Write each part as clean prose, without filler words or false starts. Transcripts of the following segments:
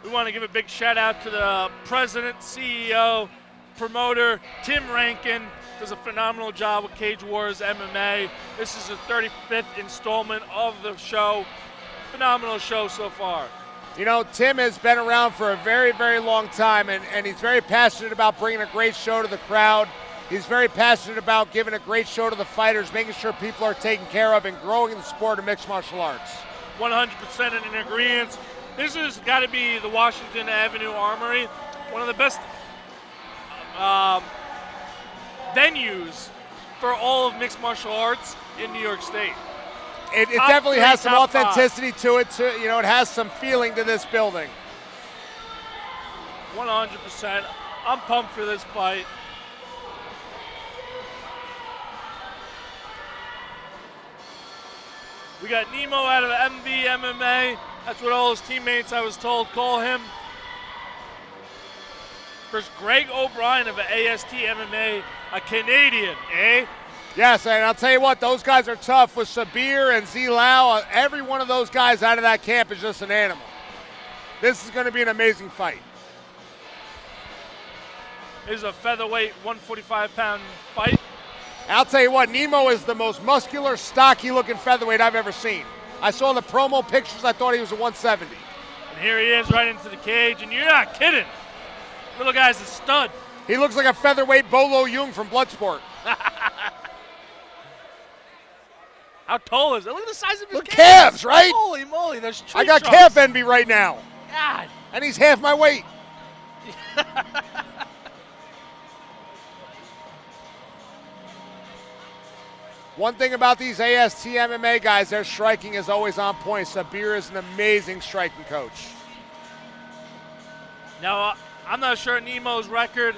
We want to give a big shout out to the president, CEO, promoter, Tim Rankin. Does a phenomenal job with Cage Wars MMA. This is the 35th installment of the show. Phenomenal show so far. You know, Tim has been around for a very, very long time, and he's very passionate about bringing a great show to the crowd. He's very passionate about giving a great show to the fighters, making sure people are taken care of, and growing the sport of mixed martial arts. 100% in agreement. This has got to be the Washington Avenue Armory, one of the best venues for all of mixed martial arts in New York State. It definitely has some authenticity to it. You know, it has some feeling to this building. 100%. I'm pumped for this fight. We got Nemo out of MV MMA. That's what all his teammates, I was told, call him. Versus Greg O'Brien of AST MMA, a Canadian, eh? Yes, and I'll tell you what, those guys are tough with Sabir and Zilau. Every one of those guys out of that camp is just an animal. This is going to be an amazing fight. This is a featherweight, 145-pound fight. I'll tell you what, Nemo is the most muscular, stocky-looking featherweight I've ever seen. I saw the promo pictures, I thought he was a 170. And here he is right into the cage, and you're not kidding. Little guy's a stud. He looks like a featherweight Bolo Jung from Bloodsport. How tall is it? Look at the size of his calves, right? Holy moly, there's tree I got trunks. calf envy right now. God. And he's half my weight. One thing about these AST MMA guys, their striking is always on point. Sabir is an amazing striking coach. Now, I'm not sure Nemo's record.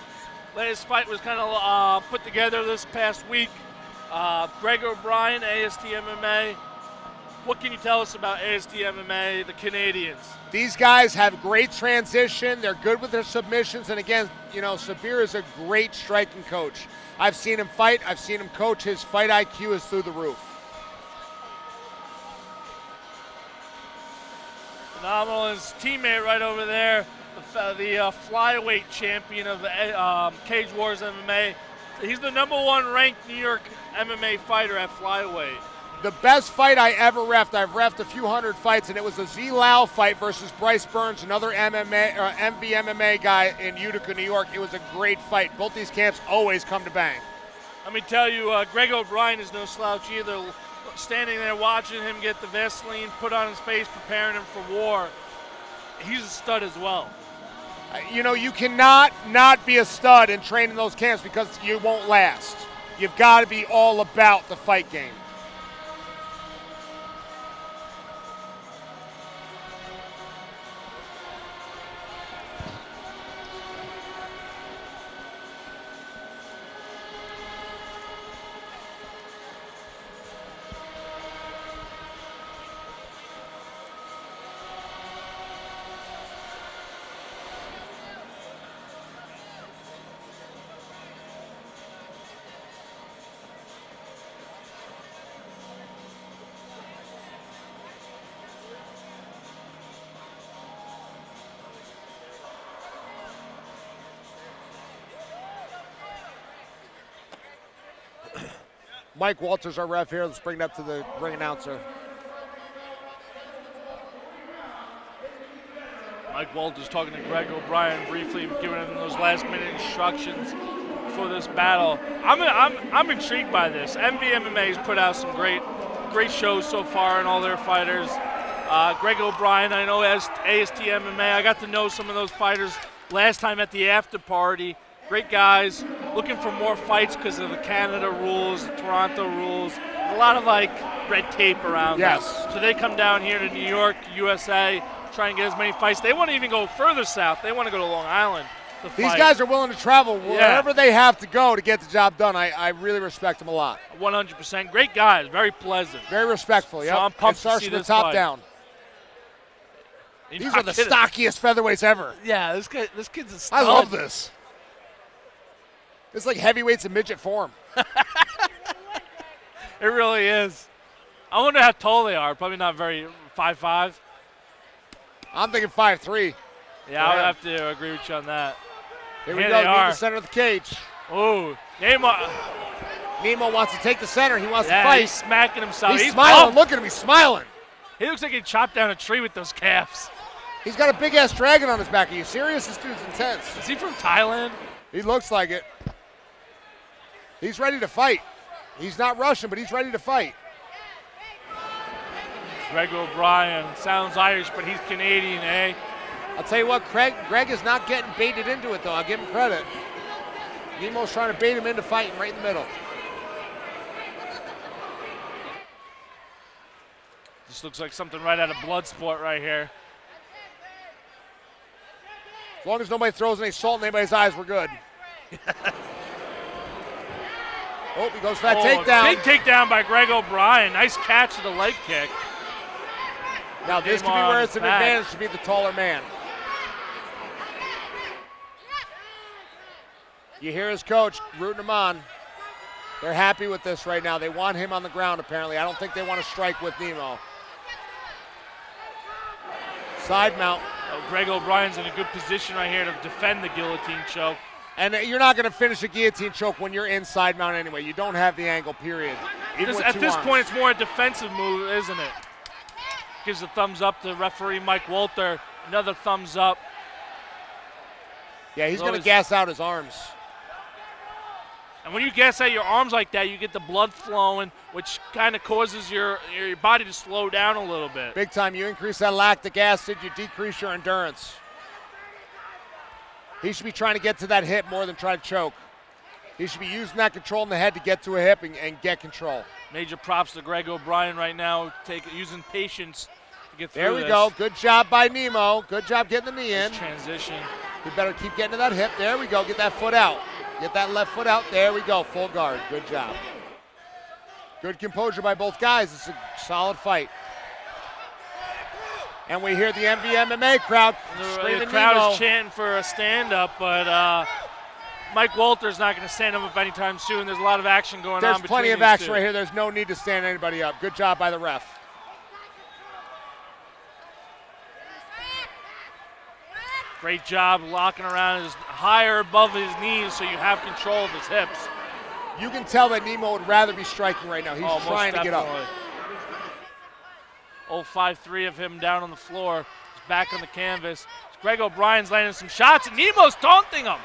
Latest fight was kind of put together this past week. Greg O'Brien, AST MMA. What can you tell us about AST MMA, the Canadians? These guys have great transition. They're good with their submissions. And again, you know, Sabir is a great striking coach. I've seen him fight. I've seen him coach. His fight IQ is through the roof. Phenomenal. His teammate right over there, the flyweight champion of Cage Wars MMA. He's the #1 ranked New York MMA fighter at flyweight. The best fight I ever reffed, I've reffed a few hundred fights, and it was a Zilau fight versus Bryce Burns, another MV MMA guy in Utica, New York. It was a great fight. Both these camps always come to bang. Let me tell you, Greg O'Brien is no slouch either. Standing there watching him get the Vaseline put on his face, preparing him for war. He's a stud as well. You know, you cannot not be a stud and train in those camps because you won't last. You've got to be all about the fight game. Mike Walters, our ref here. Let's bring it up to the ring announcer. Mike Walters talking to Greg O'Brien briefly, giving him those last-minute instructions for this battle. I'm intrigued by this. MV MMA has put out some great shows so far in all their fighters. Greg O'Brien, I know, as AST MMA. I got to know some of those fighters last time at the after party. Great guys, looking for more fights because of the Canada rules, the Toronto rules. A lot of red tape around yes. them. So they come down here to New York, USA, try and get as many fights. They want to even go further south. They want to go to Long Island to fight. These guys are willing to travel wherever they have to go to get the job done. I really respect them a lot. 100%. Great guys, very pleasant. Very respectful, yeah. So I'm pumped it starts to see from the this top fight. down. These are the stockiest featherweights ever. Yeah, this kid's a stud. I love this. It's like heavyweights in midget form. It really is. I wonder how tall they are. Probably not very 5'5". I'm thinking 5'3". Yeah, I would have to agree with you on that. Here we go, in the center of the cage. Oh, Nemo wants to take the center. He wants to yeah, fight. He's smacking himself. He's smiling. Look at him. He's smiling. He looks like he chopped down a tree with those calves. He's got a big-ass dragon on his back. Are you serious? This dude's intense. Is he from Thailand? He looks like it. He's ready to fight. He's not Russian, but he's ready to fight. Greg O'Brien sounds Irish, but he's Canadian, eh? I'll tell you what, Greg is not getting baited into it, though. I'll give him credit. Nemo's trying to bait him into fighting right in the middle. This looks like something right out of Bloodsport right here. As long as nobody throws any salt in anybody's eyes, we're good. Oh, he goes for that takedown. Big takedown by Greg O'Brien. Nice catch of the leg kick. Now this could be where it's an advantage to be the taller man. You hear his coach rooting him on. They're happy with this right now. They want him on the ground, apparently. I don't think they want to strike with Nemo. Side mount. Greg O'Brien's in a good position right here to defend the guillotine choke. And you're not going to finish a guillotine choke when you're in side mount anyway. You don't have the angle, period. At this point, it's more a defensive move, isn't it? Gives a thumbs up to referee Mike Walter. Another thumbs up. Yeah, he's going to gas out his arms. And when you gas out your arms like that, you get the blood flowing, which kind of causes your body to slow down a little bit. Big time. You increase that lactic acid, you decrease your endurance. He should be trying to get to that hip more than try to choke. He should be using that control in the head to get to a hip and get control. Major props to Greg O'Brien right now, using patience to get through this. There we go. Good job by Nemo. Good job getting the knee in. Transition. You better keep getting to that hip. There we go. Get that foot out. Get that left foot out. There we go. Full guard. Good job. Good composure by both guys. It's a solid fight. And we hear the MVMMA crowd screaming The crowd Nemo. is chanting for a stand-up, but Mike Walter's not going to stand up anytime soon. There's a lot of action going on between There's plenty of these action two. right here. There's no need to stand anybody up. Good job by the ref. Great job locking around his higher above his knees so you have control of his hips. You can tell that Nemo would rather be striking right now. He's trying to get up. 0-5-3 of him down on the floor. He's back on the canvas. Greg O'Brien's landing some shots, and Nemo's taunting him.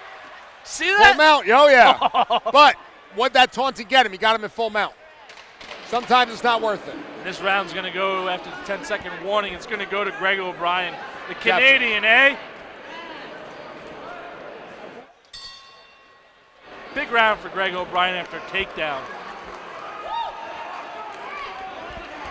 See that? Full mount. Oh, yeah. But what'd that taunting get him? He got him in full mount. Sometimes it's not worth it. This round's going to go after the 10-second warning. It's going to go to Greg O'Brien, the Canadian, eh? Big round for Greg O'Brien after a takedown.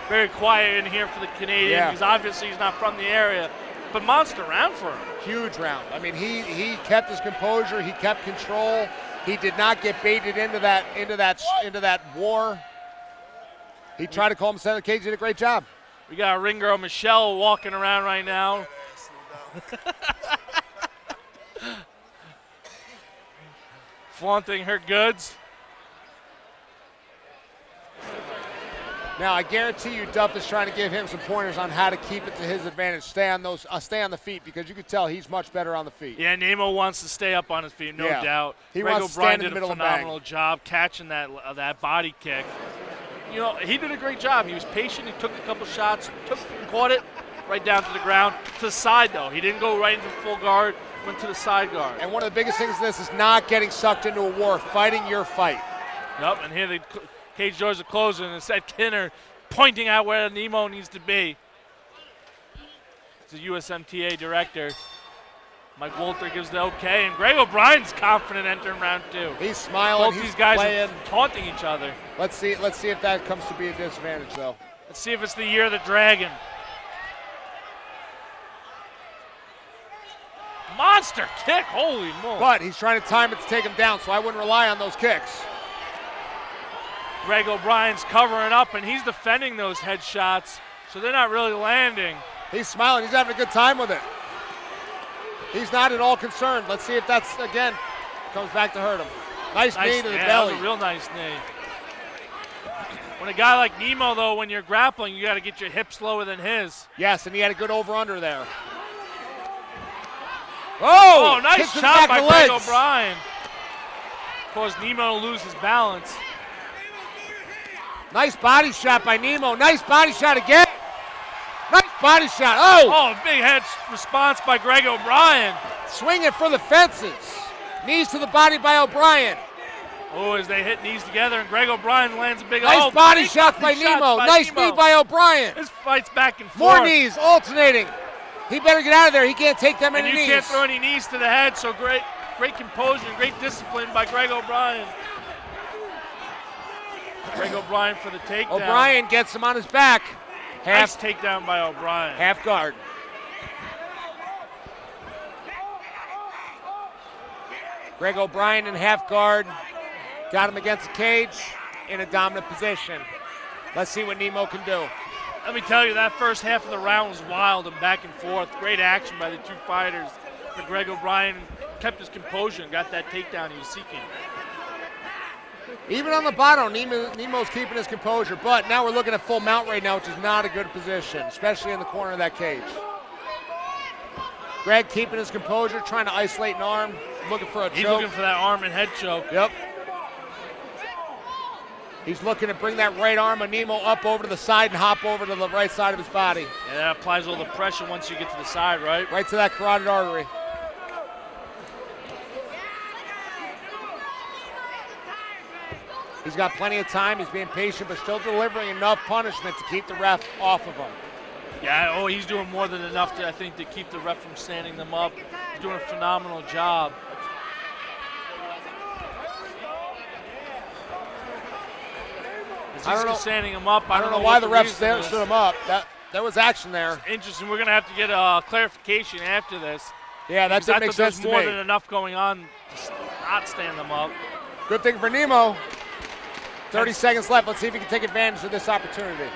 Very quiet in here for the Canadian because obviously he's not from the area, but monster round for him. Huge round. I mean, he kept his composure. He kept control. He did not get baited into that war. He tried to call him center of the cage. Did a great job. We got our ring girl Michelle walking around right now. Flaunting her goods. Now, I guarantee you Duff is trying to give him some pointers on how to keep it to his advantage. Stay on the feet, because you can tell he's much better on the feet. Yeah, Nemo wants to stay up on his feet, no doubt. Greg O'Brien did a phenomenal job catching that body kick. You know, he did a great job. He was patient. He took a couple shots, caught it right down to the ground. To the side, though. He didn't go right into full guard, went to the side guard. And one of the biggest things in this is not getting sucked into a war, fighting your fight. Yep, and here the cage doors are closing, and Ed Kinner pointing out where Nemo needs to be. It's the USMTA director. Mike Walter gives the okay, and Greg O'Brien's confident entering round two. He's smiling. Both these guys are taunting each other. Let's see if that comes to be a disadvantage, though. Let's see if it's the year of the dragon. Monster kick, holy moly. But he's trying to time it to take him down, so I wouldn't rely on those kicks. Greg O'Brien's covering up, and he's defending those headshots, so they're not really landing. He's smiling. He's having a good time with it. He's not at all concerned. Let's see if that's, again, comes back to hurt him. Nice knee to the belly. That was a real nice knee. When a guy like Nemo, though, when you're grappling, you got to get your hips lower than his. Yes, and he had a good over-under there. Oh, nice kick to the shot back by of the Greg legs. O'Brien. Caused Nemo to lose his balance. Nice body shot by Nemo. Nice body shot again. Nice body shot. Oh, Big head response by Greg O'Brien. swinging for the fences. Knees to the body by O'Brien. Oh, as they hit knees together, and Greg O'Brien lands a big Nice body shot by Nemo. Nice knee by O'Brien. This fight's back and forth. More knees, alternating. He better get out of there. He can't take that many And knees. you can't throw any knees to the head, so great composure and great discipline by Greg O'Brien. Greg O'Brien for the takedown. O'Brien gets him on his back. Nice takedown by O'Brien. Half guard. Greg O'Brien in half guard. Got him against the cage in a dominant position. Let's see what Nemo can do. Let me tell you, that first half of the round was wild and back and forth. Great action by the two fighters. But Greg O'Brien kept his composure and got that takedown he was seeking. Even on the bottom, Nemo's keeping his composure. But now we're looking at full mount right now, which is not a good position, especially in the corner of that cage. Greg keeping his composure, trying to isolate an arm, looking for a choke. He's looking for that arm and head choke. Yep. He's looking to bring that right arm of Nemo up over to the side and hop over to the right side of his body. Yeah, that applies all the pressure once you get to the side, right? Right to that carotid artery. He's got plenty of time. He's being patient, but still delivering enough punishment to keep the ref off of him. Yeah, he's doing more than enough, I think, to keep the ref from standing them up. He's doing a phenomenal job. I don't know. Standing him up. I don't know why the ref stood him up. There was action there. Interesting. We're going to have to get a clarification after this. Yeah, that didn't make sense to me. There's more than enough going on to not stand them up. Good thing for Nemo. 30 seconds left. Let's see if he can take advantage of this opportunity.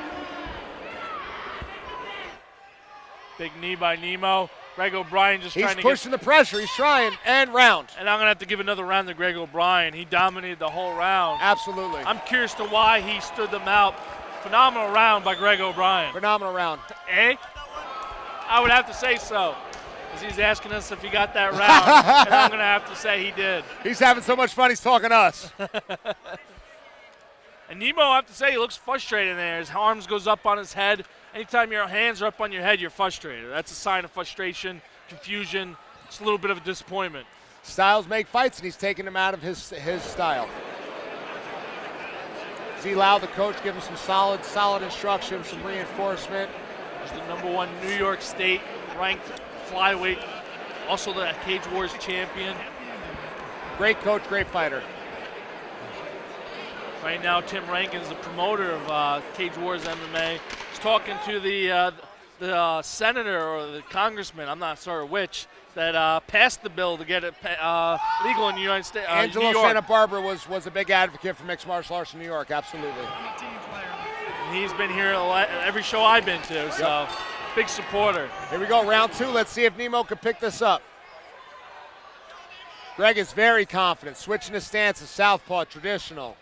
Big knee by Nemo. Greg O'Brien just trying to He's pushing the pressure. He's trying. And round. And I'm going to have to give another round to Greg O'Brien. He dominated the whole round. Absolutely. I'm curious to why he stood them out. Phenomenal round by Greg O'Brien. Phenomenal round. Eh? I would have to say so. Because he's asking us if he got that round. And I'm going to have to say he did. He's having so much fun, he's talking to us. And Nemo, I have to say, he looks frustrated there. His arms goes up on his head. Anytime your hands are up on your head, you're frustrated. That's a sign of frustration, confusion. It's a little bit of a disappointment. Styles make fights, and he's taking him out of his style. Z Lau, the coach, give him some solid instruction, some reinforcement. He's the #1 New York State ranked flyweight, also the Cage Wars champion. Great coach, great fighter. Right now, Tim Rankin's the promoter of Cage Wars MMA. He's talking to the senator or the congressman, I'm not sure which, that passed the bill to get it legal in the United States. Angelo Santa Barbara was a big advocate for mixed martial arts in New York, absolutely. And he's been here every show I've been to, so big supporter. Here we go, round 2. Let's see if Nemo can pick this up. Greg is very confident, switching his stance to southpaw, traditional.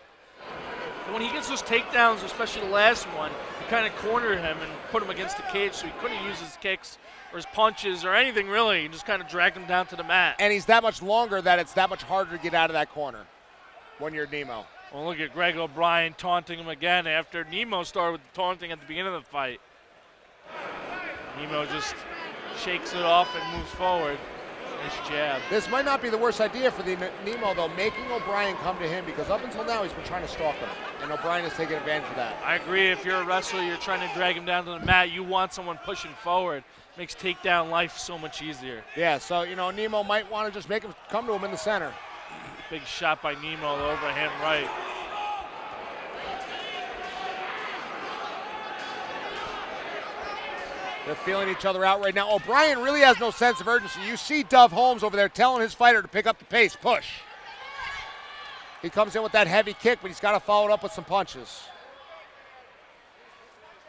And when he gets those takedowns, especially the last one, you kind of cornered him and put him against the cage, so he couldn't use his kicks or his punches or anything really. He just kind of dragged him down to the mat. And he's that much longer that it's that much harder to get out of that corner when you're Nemo. Well, look at Greg O'Brien taunting him again after Nemo started with the taunting at the beginning of the fight. Nemo just shakes it off and moves forward. Nice jab. This might not be the worst idea for the Nemo, though, making O'Brien come to him, because up until now he's been trying to stalk him, and O'Brien is taking advantage of that. I agree. If you're a wrestler, you're trying to drag him down to the mat, you want someone pushing forward. Makes takedown life so much easier. Yeah, so, Nemo might want to just make him come to him in the center. Big shot by Nemo, the overhand right. They're feeling each other out right now. O'Brien really has no sense of urgency. You see Dove Holmes over there telling his fighter to pick up the pace, push. He comes in with that heavy kick, but he's got to follow it up with some punches.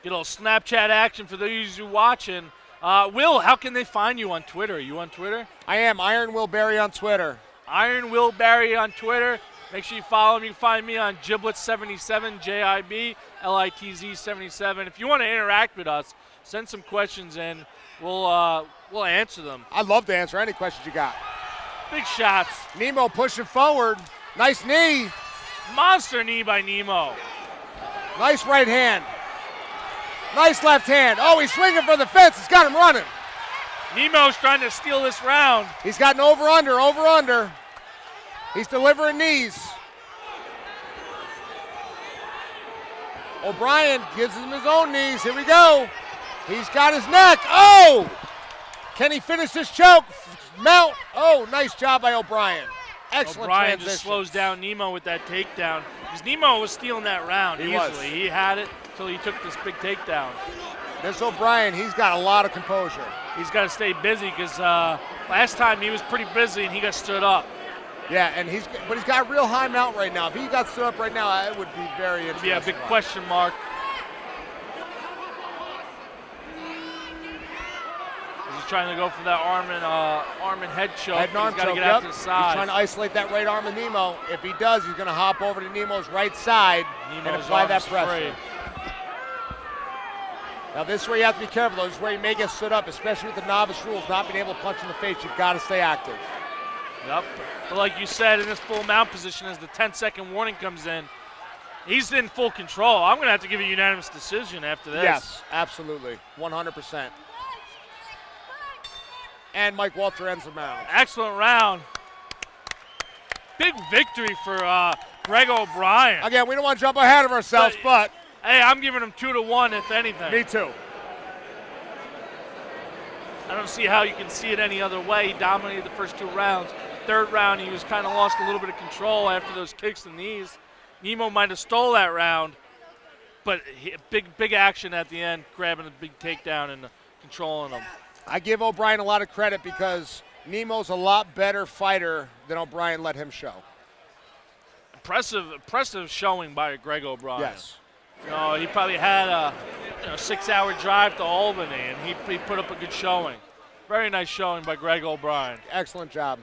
Get a little Snapchat action for those who are watching. Will, how can they find you on Twitter? Are you on Twitter? I am. Iron Will Barry on Twitter. Iron Will Barry on Twitter. Make sure you follow me. You can find me on Giblitz77, JIBLITZ77. If you want to interact with us, Send some questions in. We'll answer them. I'd love to answer any questions you got. Big shots. Nemo pushing forward. Nice knee. Monster knee by Nemo. Nice right hand. Nice left hand. Oh, he's swinging for the fence. He's got him running. Nemo's trying to steal this round. He's got an over-under. He's delivering knees. O'Brien gives him his own knees. Here we go. He's got his neck. Oh! Can he finish this choke? Mount. Oh, nice job by O'Brien. Excellent O'Brien transition. just slows down Nemo with that takedown. Because Nemo was stealing that round easily. He had it until he took this big takedown. This O'Brien, he's got a lot of composure. He's got to stay busy because last time he was pretty busy and he got stood up. Yeah, and he's got a real high mount right now. If he got stood up right now, it would be very interesting. Yeah, big question mark. He's trying to go for that arm and head choke. Head and arm he's got to choke, get out to the side. He's trying to isolate that right arm of Nemo. If he does, he's going to hop over to Nemo's right side and apply that pressure. Now this is where you have to be careful. This is where you may get stood up, especially with the novice rules, not being able to punch in the face. You've got to stay active. Yep. But like you said, in this full mount position, as the 10-second warning comes in, he's in full control. I'm going to have to give a unanimous decision after this. Yes, absolutely, 100%. And Mike Walter ends the round. Excellent round. Big victory for Greg O'Brien. Again, we don't want to jump ahead of ourselves, but hey, I'm giving him 2-1 if anything. Me too. I don't see how you can see it any other way. He dominated the first 2 rounds. Third round, he was kind of lost a little bit of control after those kicks and knees. Nemo might have stole that round, but big action at the end, grabbing a big takedown and controlling him. I give O'Brien a lot of credit because Nemo's a lot better fighter than O'Brien let him show. Impressive showing by Greg O'Brien. Yes. He probably had a 6-hour drive to Albany, and he put up a good showing. Very nice showing by Greg O'Brien. Excellent job.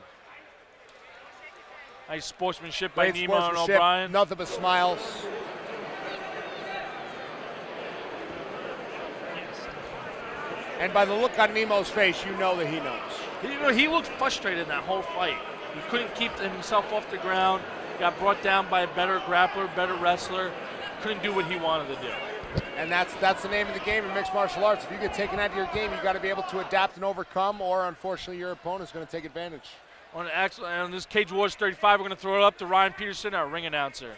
Nice sportsmanship by Great Nemo and O'Brien. Nothing but smiles. And by the look on Nemo's face, you know that he knows. He looked frustrated in that whole fight. He couldn't keep himself off the ground. Got brought down by a better grappler, better wrestler. Couldn't do what he wanted to do. And that's the name of the game in mixed martial arts. If you get taken out of your game, you've got to be able to adapt and overcome, or unfortunately your opponent's going to take advantage. On this Cage Wars 35, we're going to throw it up to Ryan Peterson, our ring announcer.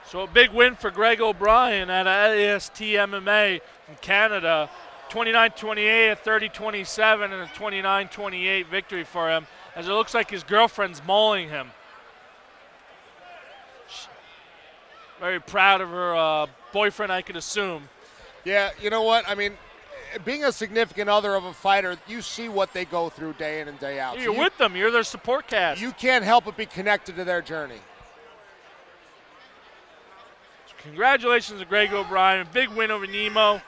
So a big win for Greg O'Brien at AST MMA in Canada. 29-28, a 30-27, and a 29-28 victory for him, as it looks like his girlfriend's mauling him. Very proud of her boyfriend, I could assume. Yeah, you know what? I mean, being a significant other of a fighter, you see what they go through day in and day out. You're with them. You're their support cast. You can't help but be connected to their journey. Congratulations to Greg O'Brien. A big win over Nemo.